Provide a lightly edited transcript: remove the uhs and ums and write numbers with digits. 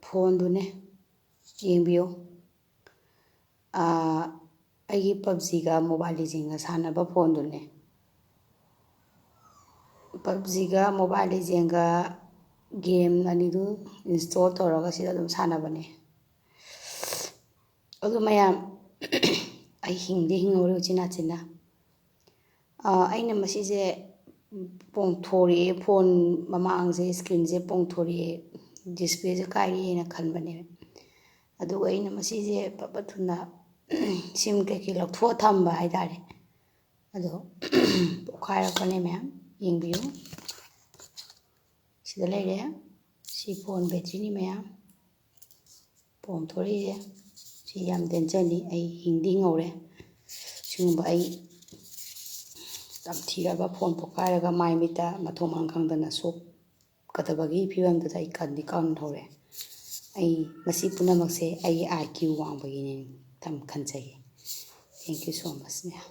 ꯐꯣꯟꯗꯨꯅꯦ ꯌꯦꯡꯕꯤꯌꯨ ꯑꯩꯒꯤ PUBGꯒ ꯃꯣꯕꯥꯏꯜ ꯂꯤꯖꯦꯟꯒ ꯁꯥꯟꯅꯕ ꯐꯣꯟꯗꯨꯅꯦ PUBGꯒ ꯃꯣꯕꯥꯏꯜ ꯂꯤꯖꯦꯟꯒ ꯒꯦꯝ ꯑꯅꯤꯗꯨ ꯏꯟꯁꯇꯣꯜ ꯇꯧꯔꯒ ꯁꯤꯗ ꯑꯗꯨꯝ ꯁꯥꯟꯅꯕꯅꯦ ꯑꯗꯨ ꯃꯌꯥꯝ ꯑꯩ ꯍꯤꯡꯗꯤ ꯍꯤꯡꯍꯧꯔꯦ ꯎꯆꯤꯟꯅꯥꯆꯤꯟꯅ ꯑꯩꯅ ꯃꯁꯤꯁꯦ ꯄꯣꯡꯊꯣꯔꯛꯑꯦ ꯐꯣꯟ ꯃꯃꯥꯡꯁꯦ ꯏꯁꯀ꯭ꯔꯤꯟꯁꯦ ꯄꯣꯡꯊꯣꯔꯛꯑꯦ ꯗꯤꯁꯄ꯭ꯂꯦꯁꯦ ꯀꯥꯏꯔꯛꯑꯦꯅ ꯈꯟꯕꯅꯦ ꯑꯗꯨꯒ ꯑꯩꯅ ꯃꯁꯤꯁꯦ ꯐꯕ ꯊꯨꯅ ꯁꯤꯝ ꯀꯩꯀꯩ ꯂꯧꯊꯣꯛꯑ ꯊꯝꯕ ꯍꯥꯏꯇꯥꯔꯦ ꯑꯗꯣ ꯄꯣꯛꯈꯥꯏꯔꯛꯄꯅꯦ ꯃꯌꯥꯝ ꯌꯦꯡꯕꯤꯌꯨ ꯁꯤꯗ ꯂꯩꯔꯦ ꯁꯤ ꯐꯣꯟ ꯕꯦꯇ꯭ꯔꯤꯅꯤ ꯃꯌꯥꯝ ꯄꯣꯡꯊꯣꯔꯛꯏꯁꯦ ꯁꯤ ꯌꯥꯝ ꯗꯦꯟꯖꯔꯅꯤ ꯑꯩ ꯍꯤꯡꯗꯤ ꯍꯤꯡꯍꯧꯔꯦ ꯁꯤꯒꯨꯝꯕ ꯑꯩ ꯇꯝꯊꯤꯔꯕ ꯐꯣꯟ ꯄꯣꯛꯈꯥꯏꯔꯒ ꯃꯥꯏ ꯃꯤꯠꯇ ꯃꯊꯣꯡ ꯃꯔꯝ ꯈꯪꯗꯅ ꯁꯣꯛꯀꯗꯕꯒꯤ ꯐꯤꯕꯝꯗꯨꯗ ꯑꯩ ꯀꯟꯗꯤ ꯀꯟꯍꯧꯔꯦ ꯑꯩ ꯃꯁꯤ ꯄꯨꯝꯅꯃꯛꯁꯦ ꯑꯩꯒꯤ IQ ꯋꯥꯡꯕꯒꯤꯅꯦ ꯈꯟꯖꯩ ꯊꯦꯡꯛ ꯌꯨ ꯁꯣ ꯃꯆ ꯃꯌꯥꯝ